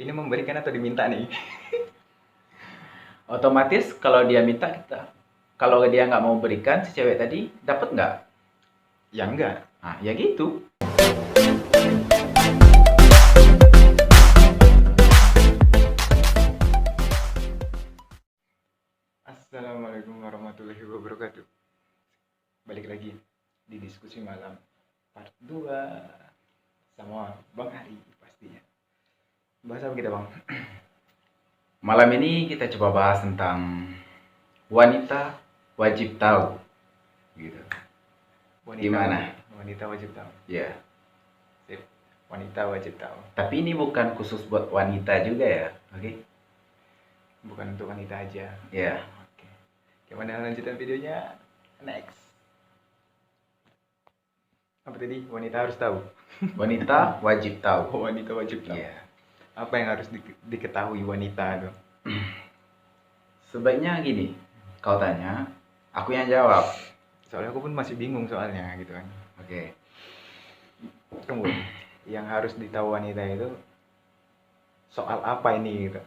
Ini memberikan atau diminta nih? Otomatis kalau dia minta kita, kalau dia nggak mau berikan si cewek tadi, dapat nggak? Ya enggak. Nah, ya gitu. Assalamualaikum warahmatullahi wabarakatuh. Balik lagi di diskusi malam part 2 sama Bang Ari pastinya. Bahas apa kita, Bang? Malam ini kita coba bahas tentang wanita wajib tahu. Gitu. Gimana? Wanita wajib tahu. Ya. Sip. Wanita wajib tahu. Tapi ini bukan khusus buat wanita juga ya, oke? Bukan untuk wanita aja. Ya. Oke. Gimana lanjutan videonya? Next. Apa tadi? Wanita harus tahu. Wanita wajib tahu. Oh, wanita wajib tahu. Ya. Apa yang harus diketahui wanita tuh? Sebaiknya gini, kau tanya, aku yang jawab. Soalnya aku pun masih bingung soalnya gitu kan. Oke. Tunggu. Yang harus ditahu wanita itu soal apa ini gitu?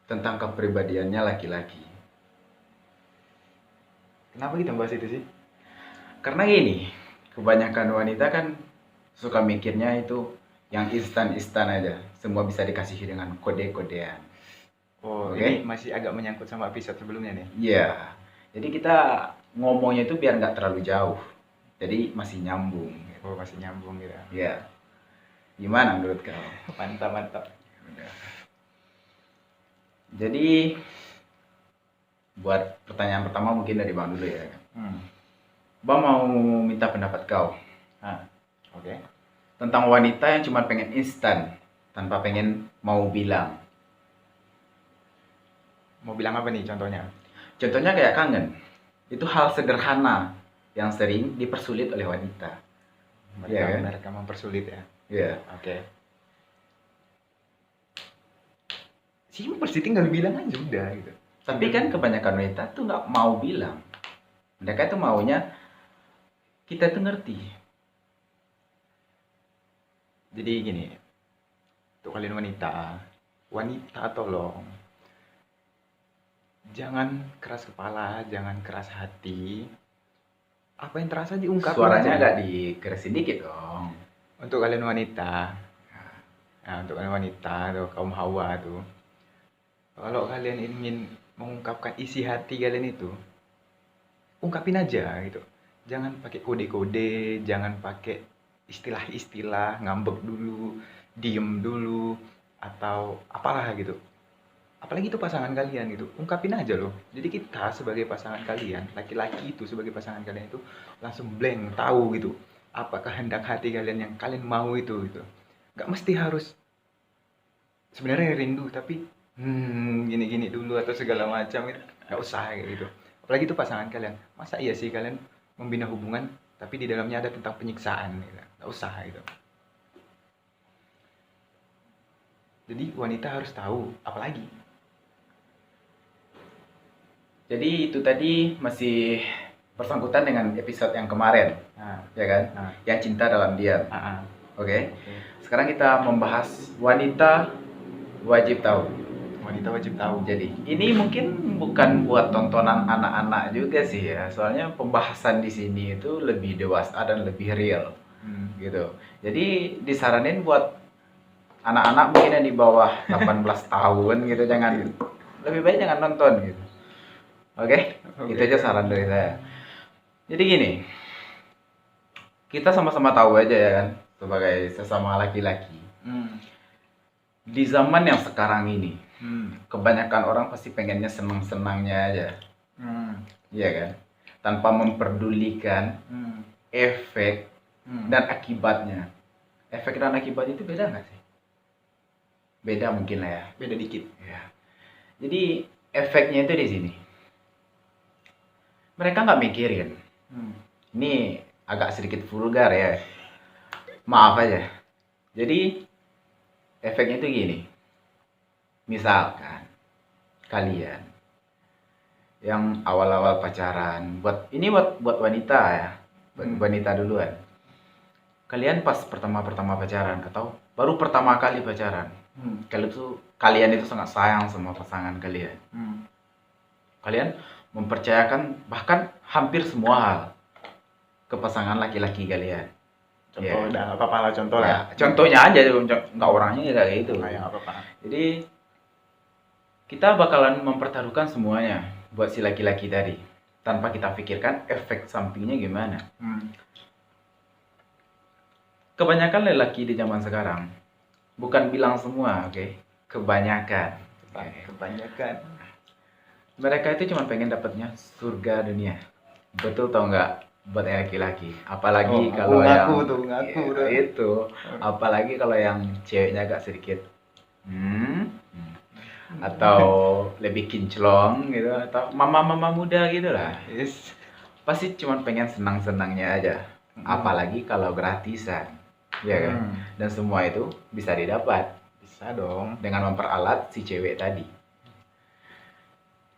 Tentang kepribadiannya laki-laki. Kenapa kita bahas itu sih? Karena gini, kebanyakan wanita kan suka mikirnya itu yang instan-instan aja. Semua bisa dikasihi dengan kode-kodean. Oh, Oke. ini masih agak menyangkut sama episode sebelumnya nih. Iya. Jadi kita ngomongnya itu biar nggak terlalu jauh. Jadi masih nyambung. Oh, masih nyambung gitu. Iya. Gimana menurut kau? Mantap, mantap. Udah. Jadi buat pertanyaan pertama mungkin dari Bang dulu ya. Bang mau minta pendapat kau Oke. tentang wanita yang cuma pengen instan tanpa pengen mau bilang. Mau bilang apa nih contohnya? Contohnya kayak kangen. Itu hal sederhana yang sering dipersulit oleh wanita. Iya, kan? Mereka mempersulit ya. Iya. Oke. Simpel sih, tinggal bilang aja udah gitu. Tapi kan kebanyakan wanita tuh nggak mau bilang. Mereka tuh maunya kita tuh ngerti. Jadi gini, untuk kalian wanita tolong jangan keras kepala, jangan keras hati. Apa yang terasa diungkapin Suaranya aja. agak dikeresin dikit dong. Untuk kalian wanita, nah untuk kalian wanita tuh, kaum hawa tuh, kalau kalian ingin mengungkapkan isi hati kalian itu, ungkapin aja gitu. Jangan pakai kode-kode, jangan pakai istilah-istilah, ngambek dulu, diem dulu, atau apalah gitu. Apalagi itu pasangan kalian gitu, ungkapin aja loh. Jadi kita sebagai pasangan kalian, laki-laki itu sebagai pasangan kalian itu langsung blank, tahu gitu apa kehendak hati kalian yang kalian mau itu gitu. Gak mesti harus sebenarnya rindu tapi gini-gini dulu atau segala macam itu gak usah kayak gitu. Apalagi itu pasangan kalian. Masa iya sih kalian membina hubungan tapi di dalamnya ada tentang penyiksaan gitu. Gak usah gitu. Jadi wanita harus tahu, apalagi. Jadi itu tadi masih bersangkutan dengan episode yang kemarin, Nah, ya kan? nah, Yang cinta dalam diam. Oke. Sekarang kita membahas wanita wajib tahu. wanita wajib tahu. Jadi ini mungkin bukan buat tontonan anak-anak juga sih ya. Soalnya pembahasan di sini itu lebih dewasa dan lebih real gitu. Jadi disaranin buat anak-anak mungkin yang di bawah 18 tahun gitu, lebih baik jangan nonton gitu. Oke? Itu aja saran dari saya. Jadi gini, kita sama-sama tahu aja ya kan, sebagai sesama laki-laki. Di zaman yang sekarang ini, kebanyakan orang pasti pengennya senang-senangnya aja. Iya kan? Tanpa memperdulikan efek dan akibatnya. Efek dan akibat itu beda nggak sih? Beda mungkin lah ya. Beda dikit. Ya. Jadi efeknya itu di sini. Mereka nggak mikirin. Ini agak sedikit vulgar ya. Maaf aja. Jadi efeknya itu gini. Misalkan kalian yang awal-awal pacaran, buat wanita ya. Buat wanita duluan. Kalian pas pertama pacaran atau baru pertama kali pacaran. Kalian itu sangat sayang sama pasangan kalian. Kalian mempercayakan bahkan hampir semua hal ke pasangan laki-laki kalian. Contoh, Ya. udah apa-apa lah contoh lah. Ya, contohnya aja, nggak orangnya ya kayak gitu. Kayak apa-apa. Jadi kita bakalan mempertaruhkan semuanya buat si laki-laki tadi tanpa kita pikirkan efek sampingnya gimana. Kebanyakan lelaki di zaman sekarang, bukan bilang semua, oke? Kebanyakan. Kebanyakan. Mereka itu cuma pengen dapatnya surga dunia. Betul tau nggak? Buat laki-laki. Apalagi kalau ngaku yang tuh, ngaku ya, tuh. itu. Apalagi kalau yang ceweknya agak sedikit atau lebih kinclong gitu, atau mama-mama muda gitu lah. Yes. Pasti cuma pengen senang-senangnya aja. Apalagi kalau gratisan. Ya kan? Dan semua itu bisa didapat. Bisa dong. Dengan memperalat si cewek tadi.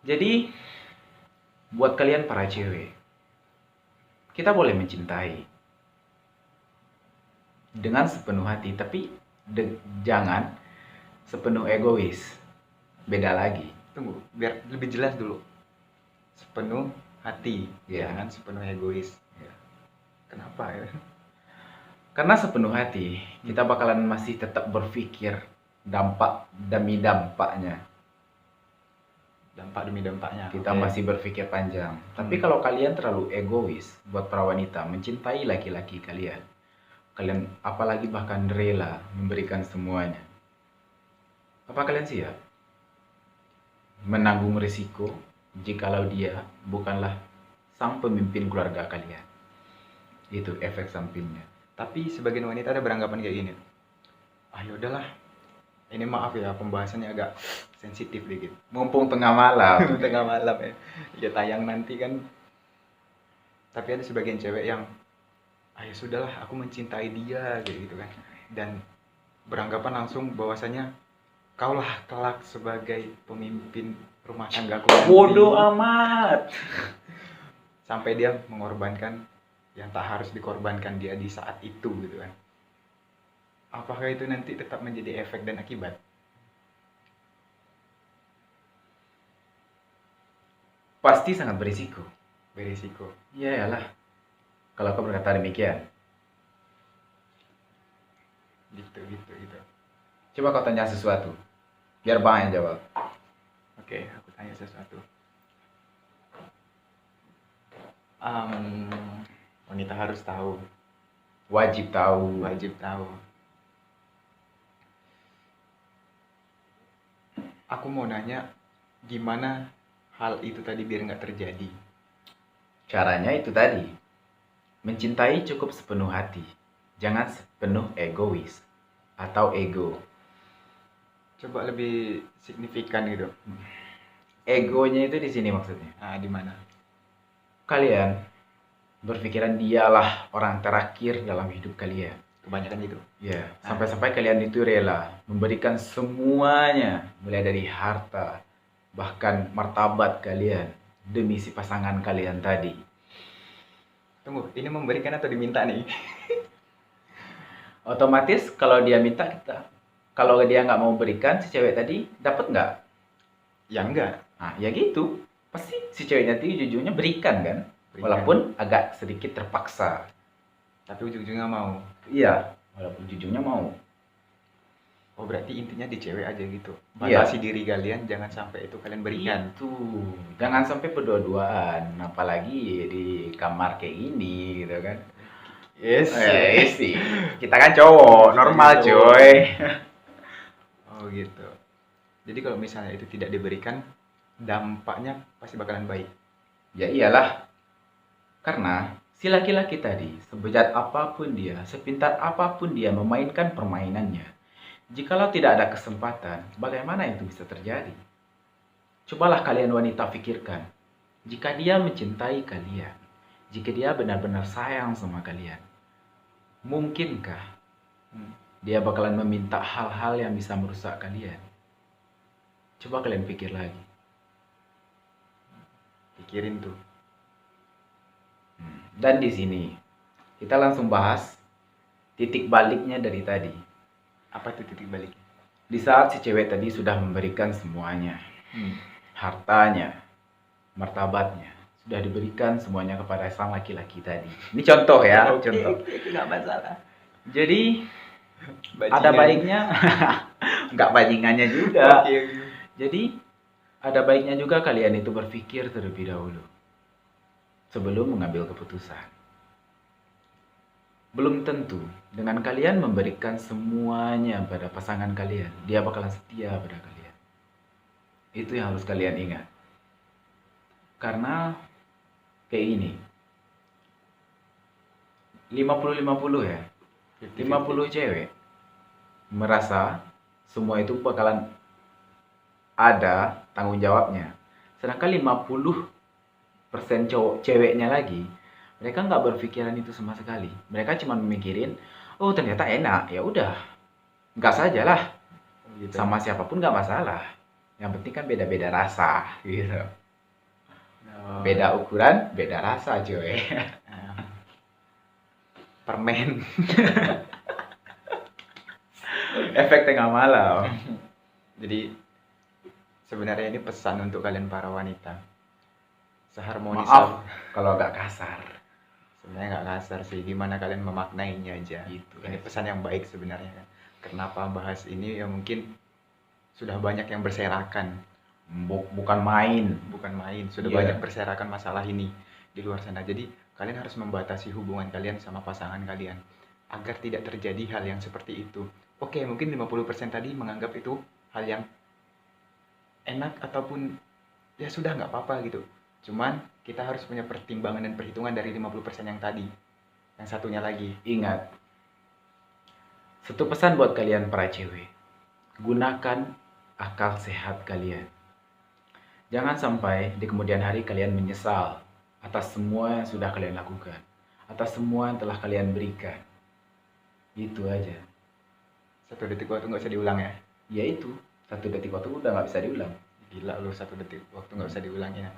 Jadi, buat kalian para cewek, kita boleh mencintai dengan sepenuh hati, tapi jangan sepenuh egois. Beda lagi. Tunggu, biar lebih jelas dulu. Sepenuh hati, jangan sepenuh egois. Kenapa ya? Karena sepenuh hati, kita bakalan masih tetap berpikir dampak demi dampaknya. Dampak demi dampaknya. Kita masih berpikir panjang. Tapi kalau kalian terlalu egois buat para wanita mencintai laki-laki kalian, kalian apalagi bahkan rela memberikan semuanya, apa kalian siap menanggung risiko jikalau dia bukanlah sang pemimpin keluarga kalian? Itu efek sampingnya. Tapi sebagian wanita ada beranggapan kayak gini. Ah yaudahlah, ini maaf ya pembahasannya agak sensitif dikit. Mumpung tengah malam. Tengah malam ya. Ya tayang nanti kan. Tapi ada sebagian cewek yang ya sudahlah, aku mencintai dia gitu kan. Dan beranggapan langsung bahwasanya kaulah kelak sebagai pemimpin rumah tanggaku. Bodoh amat. Sampai dia mengorbankan yang tak harus dikorbankan dia di saat itu gitu kan. Apakah itu nanti tetap menjadi efek dan akibat? Pasti sangat berisiko. Berisiko. Ya lah. Kalau kau berkata demikian. Gitu. Coba kau tanya sesuatu. Biar Bang yang jawab. Oke, aku tanya sesuatu. Wanita harus tahu. Wajib tahu. Aku mau nanya, gimana hal itu tadi biar nggak terjadi? Caranya itu tadi. Mencintai cukup sepenuh hati. Jangan sepenuh egois atau ego. Coba lebih signifikan gitu. Egonya itu di sini maksudnya. Di mana? Kalian berpikiran dialah orang terakhir dalam hidup kalian. Kebanyakan gitu. Ya, sampai-sampai kalian itu rela memberikan semuanya, mulai dari harta, bahkan martabat kalian demi si pasangan kalian tadi. Tunggu, ini memberikan atau diminta nih? Otomatis kalau dia minta kita, kalau dia nggak mau berikan si cewek tadi, dapat nggak? Ya enggak. Nah, ya gitu. Pasti si ceweknya tadi ujung-ujungnya berikan kan? Walaupun agak sedikit terpaksa. Tapi ujung-ujungnya mau. Iya, walaupun ujung-ujungnya mau. Oh, berarti intinya di cewek aja gitu. Batasi diri kalian, jangan sampai itu kalian berikan. Itu. Jangan sampai berdua-duaan, apalagi di kamar kayak gini gitu kan. Yes. Sih. Kita kan cowok, normal coy. Oh gitu. Jadi kalau misalnya itu tidak diberikan, dampaknya pasti bakalan baik. Ya iyalah. Karena si laki-laki tadi, sebejat apapun dia, sepintar apapun dia memainkan permainannya, jikalau tidak ada kesempatan, bagaimana itu bisa terjadi? Cobalah kalian wanita pikirkan, jika dia mencintai kalian, jika dia benar-benar sayang sama kalian, mungkinkah dia bakalan meminta hal-hal yang bisa merusak kalian? Coba kalian pikir lagi. Pikirin tuh. Dan di sini kita langsung bahas titik baliknya dari tadi. Apa itu titik baliknya? Di saat si cewek tadi sudah memberikan semuanya, hartanya, martabatnya, sudah diberikan semuanya kepada sang laki-laki tadi. Ini contoh ya, contoh. Nggak masalah. Jadi ada baiknya, nggak bajingannya juga. Jadi ada baiknya juga kalian itu berpikir terlebih dahulu sebelum mengambil keputusan. Belum tentu dengan kalian memberikan semuanya pada pasangan kalian, dia bakalan setia pada kalian. Itu yang harus kalian ingat. Karena kayak ini, 50-50 ya. 50 cewek merasa semua itu bakalan ada tanggung jawabnya. Sedangkan 50% cowok ceweknya lagi, mereka nggak berpikiran itu sama sekali. Mereka cuma memikirin, oh ternyata enak, ya udah, gas aja lah. Gitu. Sama siapapun nggak masalah. Yang penting kan beda-beda rasa, gitu. Beda ukuran, beda rasa, cuy. Permen. Efek tengah malam. Jadi sebenarnya ini pesan untuk kalian para wanita. Seharmonis. Maaf kalau agak kasar. Sebenarnya nggak kasar sih, gimana kalian memaknainya aja. Gitu, Ini pesan yang baik sebenarnya. Kenapa bahas ini ya mungkin sudah banyak yang berserakan. Bukan main. Bukan main, sudah Iya. banyak berserakan masalah ini di luar sana. Jadi kalian harus membatasi hubungan kalian sama pasangan kalian agar tidak terjadi hal yang seperti itu. Oke, mungkin 50% tadi menganggap itu hal yang enak ataupun ya sudah nggak apa-apa gitu. Cuman kita harus punya pertimbangan dan perhitungan dari 50% yang tadi. Yang satunya lagi. Ingat, satu pesan buat kalian para cewek, gunakan akal sehat kalian. Jangan sampai di kemudian hari kalian menyesal atas semua yang sudah kalian lakukan, atas semua yang telah kalian berikan. Itu aja. 1 detik waktu nggak bisa diulang ya. Ya itu, 1 detik waktu udah nggak bisa diulang. Gila lu, 1 detik waktu nggak bisa diulangin.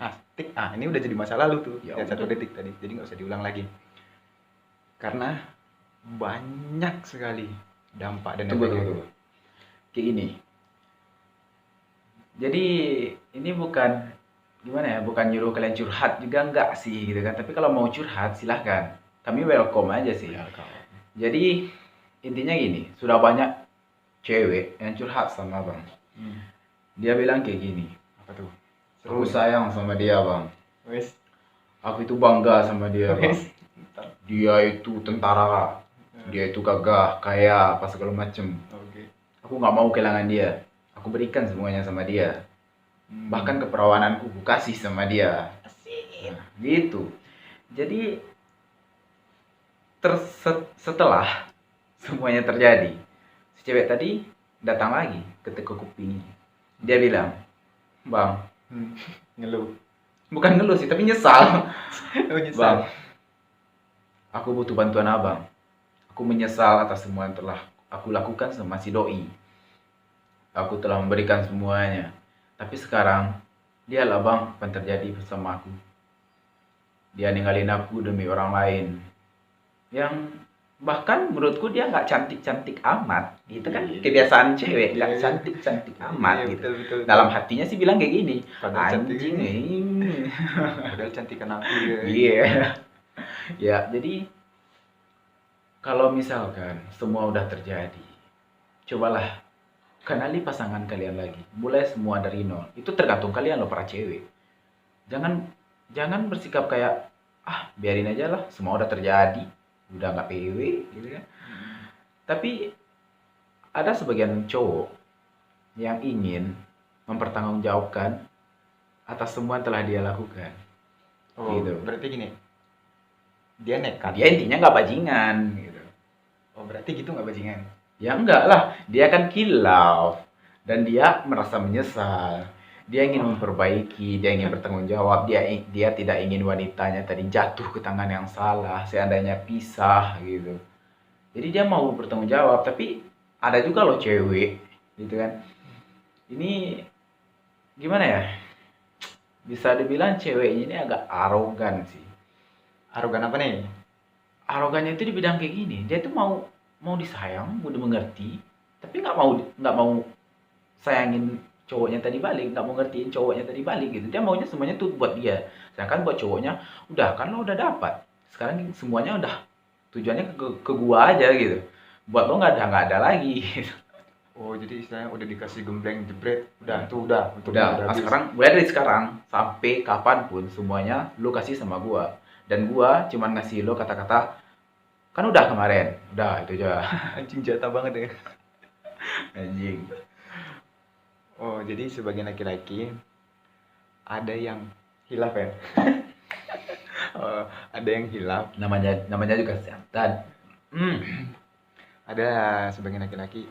Ini udah jadi masa lalu tuh. Ya Ya, 1 udah. detik tadi, jadi nggak usah diulang lagi. Karena banyak sekali dampak dan Tunggu. efeknya. Kayak ini. Jadi ini bukan gimana ya, bukan nyuruh kalian curhat juga enggak sih gitu kan. Tapi kalau mau curhat silahkan. Kami welcome aja sih. Jadi intinya gini, sudah banyak cewek yang curhat sama abang. Dia bilang kayak gini, Apa tuh? aku sayang sama dia bang. Wes. Aku itu bangga sama dia bang. Wes. Dia itu tentara, dia itu gagah, kaya, apa segala macem. Oke. Aku nggak mau kehilangan dia. Aku berikan semuanya sama dia. Bahkan keperawananku ku kasih sama dia. Nah, gitu. Jadi setelah semuanya terjadi, si cewek tadi datang lagi ke teko kuping. Dia bilang, bang, Ngeluh. bukan ngeluh sih, tapi nyesal. Nyesal. Bang, aku butuh bantuan abang. Aku menyesal atas semua yang telah aku lakukan sama si doi. Aku telah memberikan semuanya. Tapi sekarang, lihatlah bang, apa yang terjadi bersama aku. Dia ninggalin aku demi orang lain. Yang bahkan menurutku dia nggak cantik-cantik amat. Gitu kan, Iya. kebiasaan cewek, nggak Iya. cantik-cantik amat Iya, gitu. betul. Dalam hatinya sih bilang kayak gini, Padahal cantik. anjing ini. Padahal cantikan aku ya. Iya. Ya, jadi kalau misalkan semua udah terjadi, cobalah kenali pasangan kalian lagi. Mulai semua dari nol. Itu tergantung kalian loh para cewek. Jangan bersikap kayak biarin aja lah, semua udah terjadi, udah nggak PW gitu kan. Tapi ada sebagian cowok yang ingin mempertanggungjawabkan atas semua yang telah dia lakukan. Oh, Gitu. berarti gini. Dia nekat. Dia intinya nggak bajingan gitu. Oh, berarti gitu nggak bajingan? Ya enggak lah, dia kan kilaf dan dia merasa menyesal. Dia ingin memperbaiki, dia ingin bertanggung jawab, dia tidak ingin wanitanya tadi jatuh ke tangan yang salah, seandainya pisah gitu. Jadi dia mau bertanggung jawab, tapi ada juga loh cewek gitu kan. Ini gimana ya? Bisa dibilang ceweknya ini agak arogan sih. Arogan apa nih? Arogannya itu di bidang kayak gini, dia tuh mau disayang, mau dimengerti, tapi nggak mau sayangin cowoknya tadi balik, nggak mau ngertiin cowoknya tadi balik gitu. Dia maunya semuanya tuh buat dia. Sedangkan buat cowoknya, udah kan lo udah dapat. Sekarang semuanya udah tujuannya ke gua aja gitu. Buat lo nggak ada lagi. Oh, jadi istilahnya udah dikasih gembleng jebret, udah Udah, habis. sekarang mulai dari sekarang sampai kapanpun semuanya lu kasih sama gua. Dan gua cuman ngasih lo kata-kata kan udah kemarin. Udah itu aja. Anjing jatah banget ya. Anjing. Oh, jadi sebagian laki-laki ada yang hilaf ya. Oh, ada yang hilaf. Namanya juga setan. Ada sebagian laki-laki,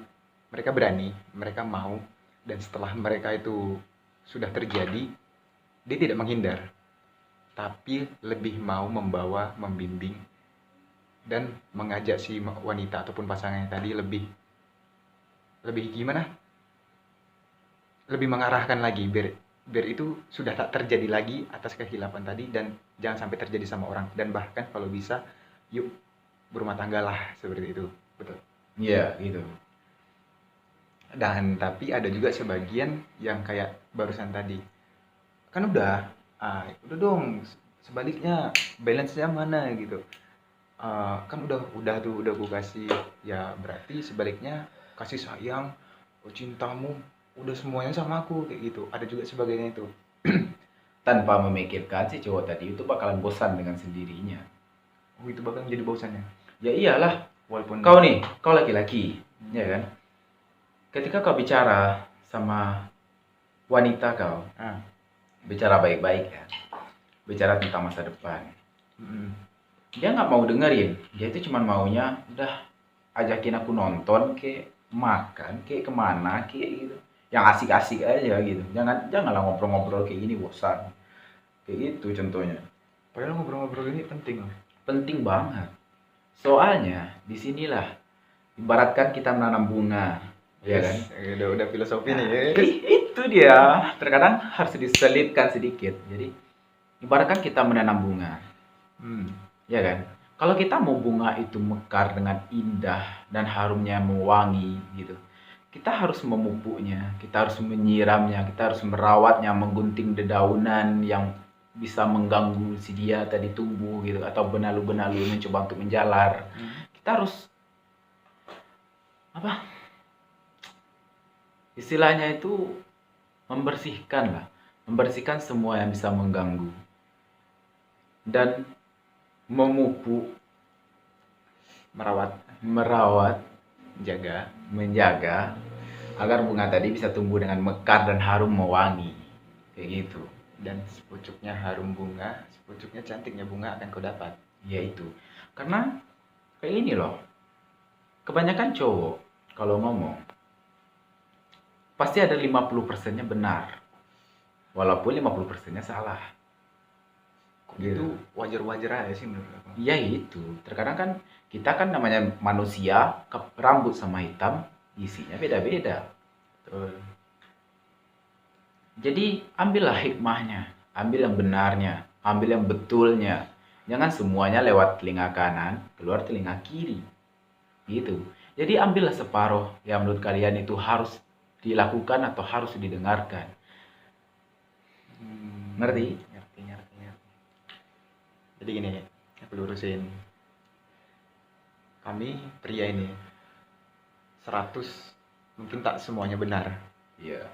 mereka berani, mereka mau, dan setelah mereka itu sudah terjadi, dia tidak menghindar, tapi lebih mau membawa, membimbing, dan mengajak si wanita ataupun pasangannya tadi lebih gimana? Lebih mengarahkan lagi biar itu sudah tak terjadi lagi atas kehilafan tadi, dan jangan sampai terjadi sama orang, dan bahkan kalau bisa yuk berumah tangga lah, seperti itu. Betul. Iya, gitu. Dan tapi ada juga sebagian yang kayak barusan tadi, kan udah dong, sebaliknya balance-nya mana gitu. Kan udah gue kasih, ya berarti sebaliknya kasih sayang, cintamu udah semuanya sama aku, kayak gitu. Ada juga sebagainya itu. Tanpa memikirkan si cowok tadi itu bakalan bosan dengan sendirinya. Oh, itu bakal menjadi bosannya. Ya iyalah, Walaupun kau laki-laki, ya kan? Ketika kau bicara sama wanita kau, ah, bicara baik-baik ya, bicara tentang masa depan, mm, dia nggak mau dengerin. Dia itu cuma maunya udah ajakin aku nonton, kayak makan, kayak kemana, kayak gitu. Yang asik-asik aja gitu. Janganlah ngobrol-ngobrol kayak gini, bosan. Kayak gitu contohnya. padahal ngobrol-ngobrol ini penting loh. Penting banget. Soalnya disinilah ibaratkan kita menanam bunga, ya kan? Udah filosofi nih ya. Itu dia. Terkadang harus diselipkan sedikit. Jadi ibaratkan kita menanam bunga, ya kan? Kalau kita mau bunga itu mekar dengan indah dan harumnya mewangi gitu, kita harus memupuknya, kita harus menyiramnya, kita harus merawatnya, menggunting dedaunan yang bisa mengganggu si dia tadi tumbuh gitu, atau benalu-benalu mencoba untuk menjalar. Kita harus apa? Istilahnya itu membersihkan lah, membersihkan semua yang bisa mengganggu dan memupuk, merawat, menjaga agar bunga tadi bisa tumbuh dengan mekar dan harum mewangi, kayak gitu. Dan sepucuknya harum bunga, sepucuknya cantiknya bunga akan kau dapat. Ya itu, karena kayak ini loh, kebanyakan cowok kalau ngomong pasti ada 50%-nya benar, walaupun 50%-nya salah. Itu wajar-wajar aja sih menurut aku. Iya itu, terkadang kan kita kan namanya manusia, rambut sama hitam isinya beda-beda. Betul. Jadi ambillah hikmahnya, ambil yang benarnya, ambil yang betulnya. Jangan semuanya lewat telinga kanan, keluar telinga kiri. Gitu. Jadi ambillah separuh yang menurut kalian itu harus dilakukan atau harus didengarkan. Ngerti? Ngerti. Jadi gini, aku lurusin. Kami pria ini 100 mungkin tak semuanya benar. Iya.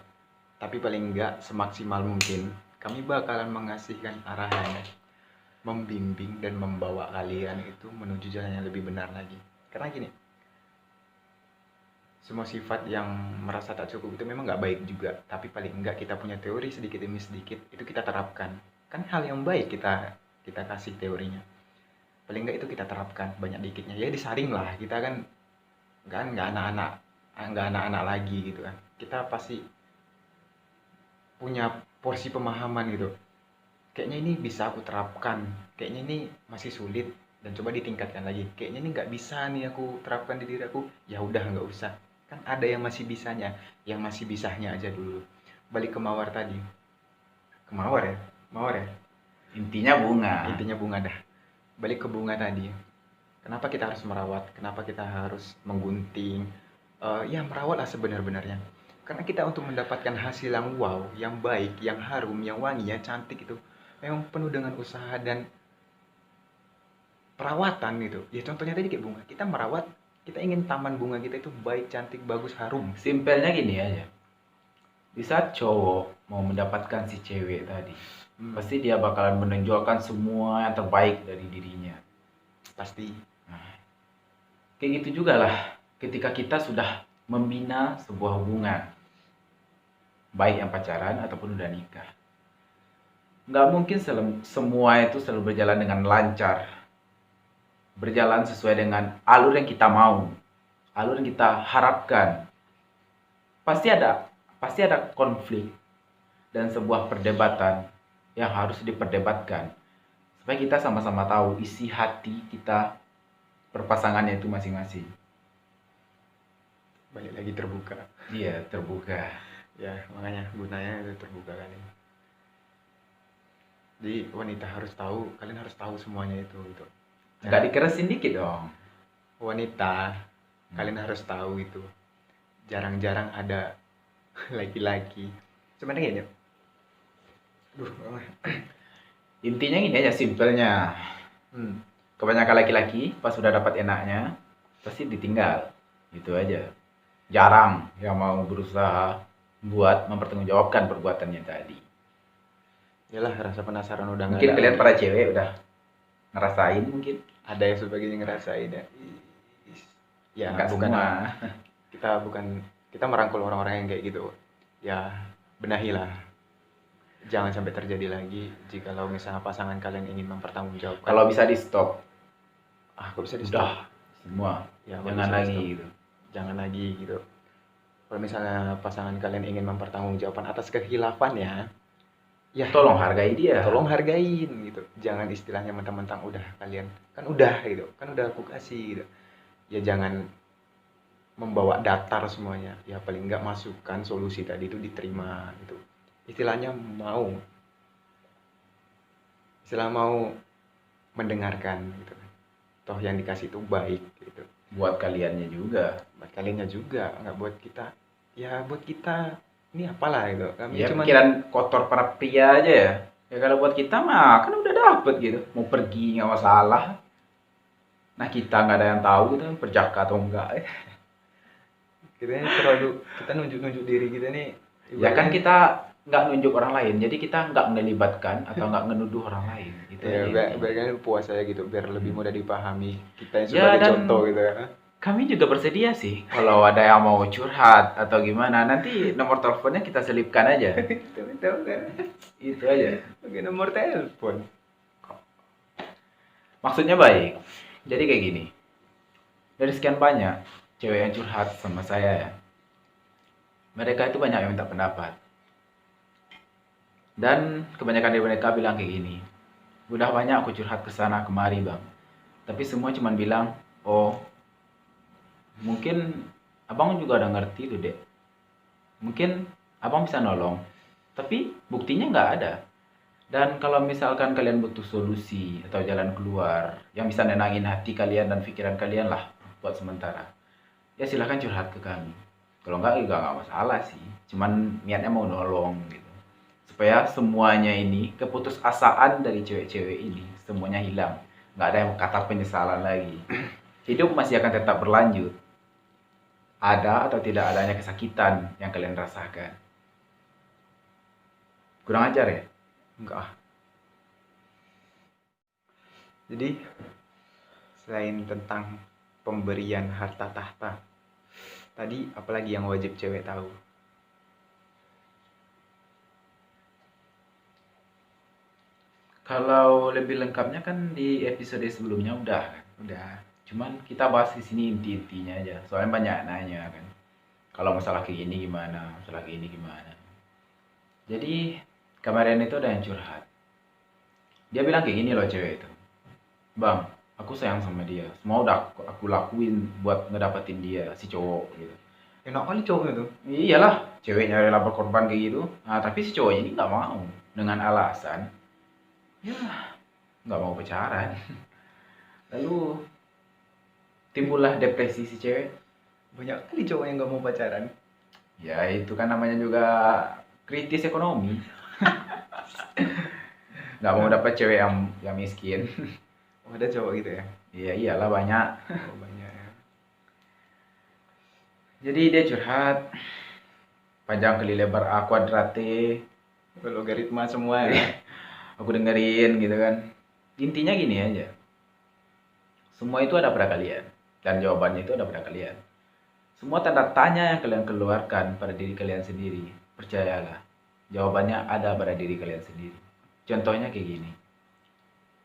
Tapi paling enggak semaksimal mungkin kami bakalan mengasihkan arahan, membimbing dan membawa kalian itu menuju jalan yang lebih benar lagi. Karena gini, semua sifat yang merasa tak cukup itu memang nggak baik juga, tapi paling enggak kita punya teori sedikit demi sedikit itu kita terapkan. Kan hal yang baik kita kasih teorinya, paling enggak itu kita terapkan banyak dikitnya, ya disaring lah. Kita kan nggak anak-anak lagi gitu kan, kita pasti punya porsi pemahaman gitu. Kayaknya ini bisa aku terapkan, kayaknya ini masih sulit dan coba ditingkatkan lagi, kayaknya ini nggak bisa nih aku terapkan di diri aku, ya udah nggak usah. Kan ada yang masih bisanya, yang masih bisanya aja dulu. Balik ke mawar tadi, ke mawar ya Intinya bunga. intinya bunga dah. Balik ke bunga tadi, kenapa kita harus merawat, kenapa kita harus menggunting, ya merawat lah sebenar-benarnya. Karena kita untuk mendapatkan hasil yang wow, yang baik, yang harum, yang wangi, yang cantik itu memang penuh dengan usaha dan perawatan gitu. Ya contohnya tadi kayak bunga. Kita merawat, kita ingin taman bunga kita itu baik, cantik, bagus, harum. Simpelnya gini aja. Di saat cowok mau mendapatkan si cewek tadi, pasti dia bakalan menonjolkan semua yang terbaik dari dirinya. Pasti. Nah, kayak gitu juga lah ketika kita sudah membina sebuah hubungan, baik yang pacaran ataupun udah nikah. Nggak mungkin semua itu selalu berjalan dengan lancar, berjalan sesuai dengan alur yang kita mau, alur yang kita harapkan. Pasti ada konflik dan sebuah perdebatan yang harus diperdebatkan supaya kita sama-sama tahu isi hati kita perpasangannya itu masing-masing. Balik lagi terbuka. Iya, terbuka. Ya, makanya gunanya itu terbuka kali. Jadi wanita harus tahu, kalian harus tahu semuanya itu gitu. Nggak dikeresin dikit dong. Wanita, kalian harus tahu itu. Jarang-jarang ada laki-laki. Sebenarnya gini. Aduh, Intinya gini aja simpelnya. Kebanyakan laki-laki pas sudah dapat enaknya pasti ditinggal. Gitu aja. Jarang yang mau berusaha buat mempertanggungjawabkan perbuatannya tadi. Yalah, rasa penasaran udah nggak Mungkin ada kalian lagi. para cewek udah ngerasain mungkin. Ada yang sebagainya ngerasain ya. Ya, Nggak bukan semua. kita merangkul orang-orang yang kayak gitu. Ya, benahilah. Jangan sampai terjadi lagi jikalau misalnya pasangan kalian ingin mempertanggungjawabkan. Kalau bisa di stop. Kok bisa di stop? Udah semua. Ya, kalau Jangan bisa lagi di-stop. gitu. Jangan lagi gitu. Kalau misalnya pasangan kalian ingin mempertanggungjawabkan atas kehilafan ya Tolong hargai dia. tolong hargain gitu. Jangan istilahnya mentang-mentang udah kalian kan udah gitu, kan udah aku kasih gitu. Ya jangan membawa datar semuanya. Ya paling enggak masukan solusi tadi itu diterima gitu. Istilahnya mau mendengarkan gitu. Toh yang dikasih itu baik gitu. Buat kaliannya juga. Buat kaliannya juga, nggak buat kita. Ya buat kita ini apalah gitu. Kami Ya cuman pikiran kotor para pria aja ya. Ya kalau buat kita mah kan udah dapet gitu. Mau pergi nggak masalah. Nah kita nggak ada yang tahu kita perjaka atau enggak. kita ini kita nunjuk-nunjuk diri kita nih. Ya kan kita nggak nunjuk orang lain. Jadi kita nggak melibatkan atau nggak ngenuduh orang lain. Gitu Ya, aja. biar kan puas aja gitu, biar lebih mudah dipahami. Kita yang Ya, sebagai dan contoh gitu ya. kami juga bersedia sih kalau ada yang mau curhat atau gimana. Nanti nomor teleponnya kita selipkan aja. Tahu kan? Itu aja. Pakai nomor telepon. Maksudnya baik. Jadi kayak gini. Dari sekian banyak cewek yang curhat sama saya ya. Mereka itu banyak yang minta pendapat. Dan kebanyakan dari mereka bilang kayak gini. Udah banyak aku curhat ke sana kemari, Bang. Tapi semua cuma bilang, "Oh, mungkin abang juga udah ngerti tuh, Dek. Mungkin abang bisa nolong." Tapi buktinya nggak ada. Dan kalau misalkan kalian butuh solusi atau jalan keluar yang bisa nenangin hati kalian dan pikiran kalian lah buat sementara, ya silahkan curhat ke kami. Kalau enggak juga nggak masalah sih. Cuman niatnya mau nolong gitu. Supaya semuanya ini, keputusasaan dari cewek-cewek ini, semuanya hilang. Nggak ada yang kata penyesalan lagi. Hidup masih akan tetap berlanjut. Ada atau tidak adanya kesakitan yang kalian rasakan. Kurang ajar ya? Enggak. Jadi selain tentang pemberian harta tahta, tadi apalagi yang wajib cewek tahu? Kalau lebih lengkapnya kan di episode sebelumnya udah kan? Udah. Cuman kita bahas di sini inti-intinya aja. Soalnya banyak nanya kan. Kalau masalah kayak gini gimana? Masalah kayak gini gimana? Jadi kemarin itu ada yang curhat. Dia bilang kayak gini loh cewek itu. "Bang, aku sayang sama dia. Semua udah aku lakuin buat ngedapetin dia, si cowok gitu." Enak kali cowok itu. Iyalah, ceweknya rela berkorban kayak gitu. Nah, tapi si cowoknya ini nggak mau. Dengan alasan, ya nggak mau pacaran. Lalu timbullah depresi si cewek. Banyak kali cowok yang nggak mau pacaran. Ya itu kan namanya juga kritis ekonomi. Nggak mau dapat cewek yang miskin. Oh, ada cowok gitu ya? Iya iyalah banyak. Oh, banyak ya. Jadi dia curhat panjang kali lebar A kuadrate. Logaritma semua ya. Aku dengerin gitu kan. Intinya gini aja. Semua itu ada pada kalian. Dan jawabannya itu ada pada kalian. Semua tanda tanya yang kalian keluarkan pada diri kalian sendiri. Percayalah. Jawabannya ada pada diri kalian sendiri. Contohnya kayak gini.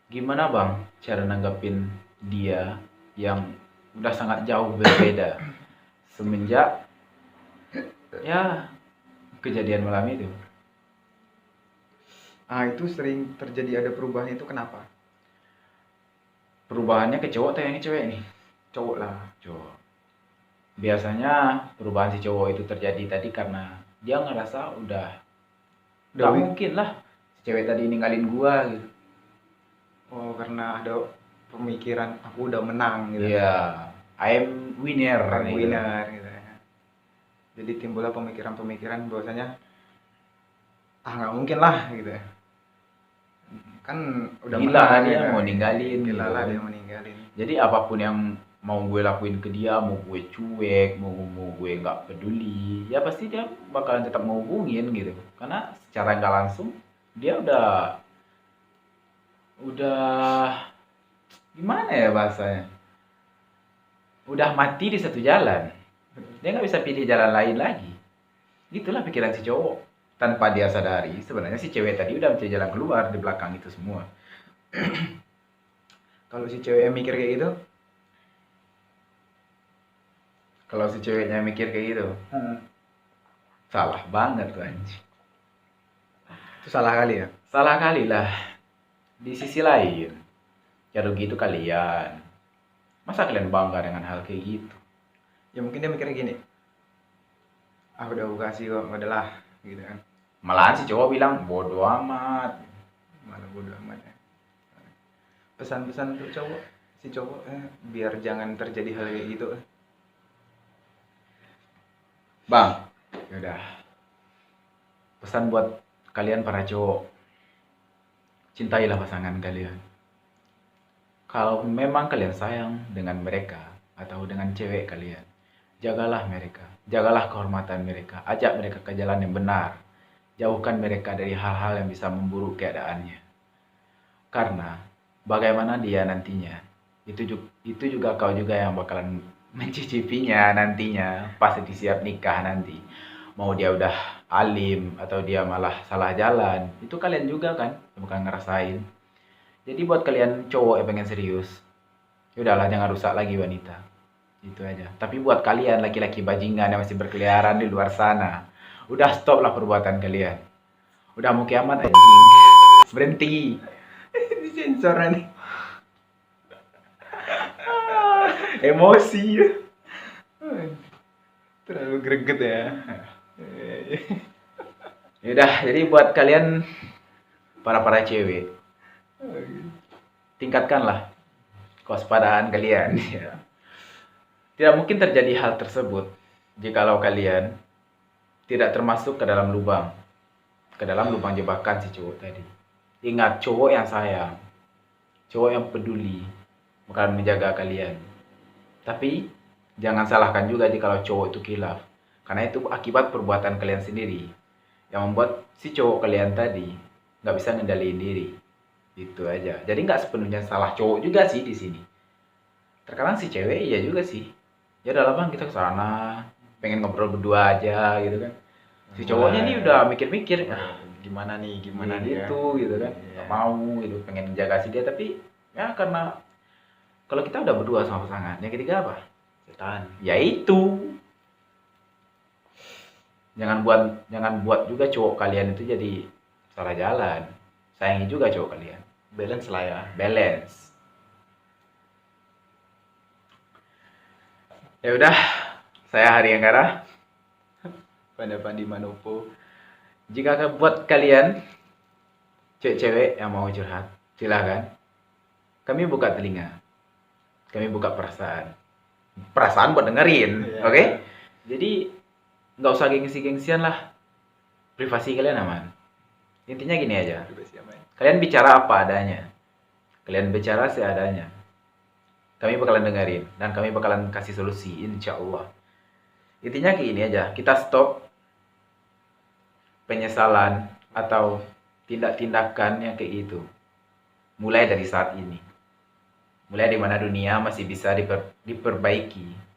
Gimana bang cara nanggapin dia yang udah sangat jauh berbeda semenjak ya kejadian malam itu? Itu sering terjadi ada perubahan itu kenapa? Perubahannya ke cowok atau yang ini cewek nih? Cowok lah. Cowok. Biasanya perubahan si cowok itu terjadi tadi karena dia ngerasa udah gak Wi- mungkin lah si cewek tadi ninggalin gua gitu. Oh, karena ada pemikiran aku udah menang gitu. Iya, I'm winner. Aku gitu. winner gitu ya. Jadi timbullah pemikiran-pemikiran bahwasanya nggak mungkin lah gitu ya. Kan udah Gila menang dia gitu. mau ninggalin Gila gitu lah kan. dia mau ninggalin. Jadi apapun yang mau gue lakuin ke dia, mau gue cuek, mau gue nggak peduli, ya pasti dia bakalan tetap mau hubungin gitu. Karena secara nggak langsung dia udah gimana ya bahasanya? Udah mati di satu jalan. Dia nggak bisa pilih jalan lain lagi. Gitulah pikiran si cowok. Tanpa dia sadari, sebenarnya si cewek tadi udah mencari jalan keluar di belakang itu semua. Kalau si cewek yang mikir kayak gitu, Kalau si ceweknya mikir kayak gitu, salah banget tuh anjing. itu salah kali ya. Salah kali lah. Di sisi lain, ya rugi itu kalian. Masa kalian bangga dengan hal kayak gitu? Ya mungkin dia mikirnya gini. Udah aku kasih kok, udahlah gitu kan. Malahan si cowok bilang, bodoh amat. Malah bodo amat ya. Pesan-pesan untuk cowok, si cowok biar jangan terjadi hal kayak gitu. Bang, yaudah. Pesan buat kalian para cowok. Cintailah pasangan kalian. Kalau memang kalian sayang dengan mereka atau dengan cewek kalian, jagalah mereka. Jagalah kehormatan mereka. Ajak mereka ke jalan yang benar. Jauhkan mereka dari hal-hal yang bisa memburuk keadaannya. Karena bagaimana dia nantinya, itu juga kau juga yang bakalan mencicipinya nantinya pas disiap nikah nanti. Mau dia udah alim atau dia malah salah jalan, itu kalian juga kan yang bakal ngerasain. Jadi buat kalian cowok yang pengen serius, ya udahlah jangan rusak lagi wanita. Itu aja. Tapi buat kalian laki-laki bajingan yang masih berkeliaran di luar sana, udah stop lah perbuatan kalian. Udah mau kiamat anjing. Berhenti. Disensor nih. Emosi. Terlalu greget ya. Yaudah, jadi buat kalian para cewek, tingkatkanlah kewaspadaan kalian. Ya. Tidak mungkin terjadi hal tersebut jikalau kalian tidak termasuk ke dalam lubang jebakan si cowok tadi. Ingat, cowok yang sayang, cowok yang peduli, bakal menjaga kalian. Tapi jangan salahkan juga jikalau cowok itu kilaf, karena itu akibat perbuatan kalian sendiri yang membuat si cowok kalian tadi nggak bisa ngendaliin diri. Itu aja. Jadi nggak sepenuhnya salah cowok juga sih di sini. Terkadang si cewek iya juga sih. Ya udah lah bang, kita ke sana, pengen ngobrol berdua aja gitu kan. Si cowoknya nih udah mikir-mikir, Gimana nih gitu kan. Iya. Nggak mau gitu, pengen menjaga si dia, tapi ya karena kalau kita udah berdua sama pasangan, yang ketiga apa? Setan. Ya itu. Jangan buat juga cowok kalian itu jadi salah jalan. Sayangi juga cowok kalian. Balance lah ya. Balance. Ya udah, saya Hari Anggara. Pada Pandi Manopo. Jika buat kalian cewek-cewek yang mau curhat, silakan. Kami buka telinga. Kami buka perasaan. Perasaan buat dengerin, Iya. oke? Jadi nggak usah gengsi-gengsian lah. Privasi kalian aman. Intinya gini aja. Privasi aman. Kalian bicara apa adanya. Kalian bicara seadanya. Kami bakalan dengerin dan kami bakalan kasih solusi, insya Allah. Intinya kayak gini aja. Kita stop penyesalan atau tindak-tindakan yang kayak gitu. Mulai dari saat ini. Mulai di mana dunia masih bisa diperbaiki.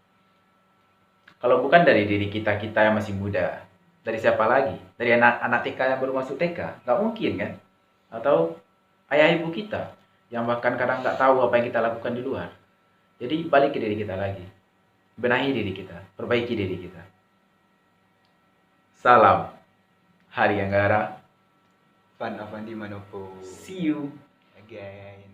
Kalau bukan dari diri kita yang masih muda, dari siapa lagi? Dari anak-anak TK yang baru masuk TK? Nggak mungkin kan? Atau ayah ibu kita yang bahkan kadang nggak tahu apa yang kita lakukan di luar. Jadi balik ke diri kita lagi. Benahi diri kita, perbaiki diri kita. Salam Hari Anggara. Fun Avandi Manopo. See you again.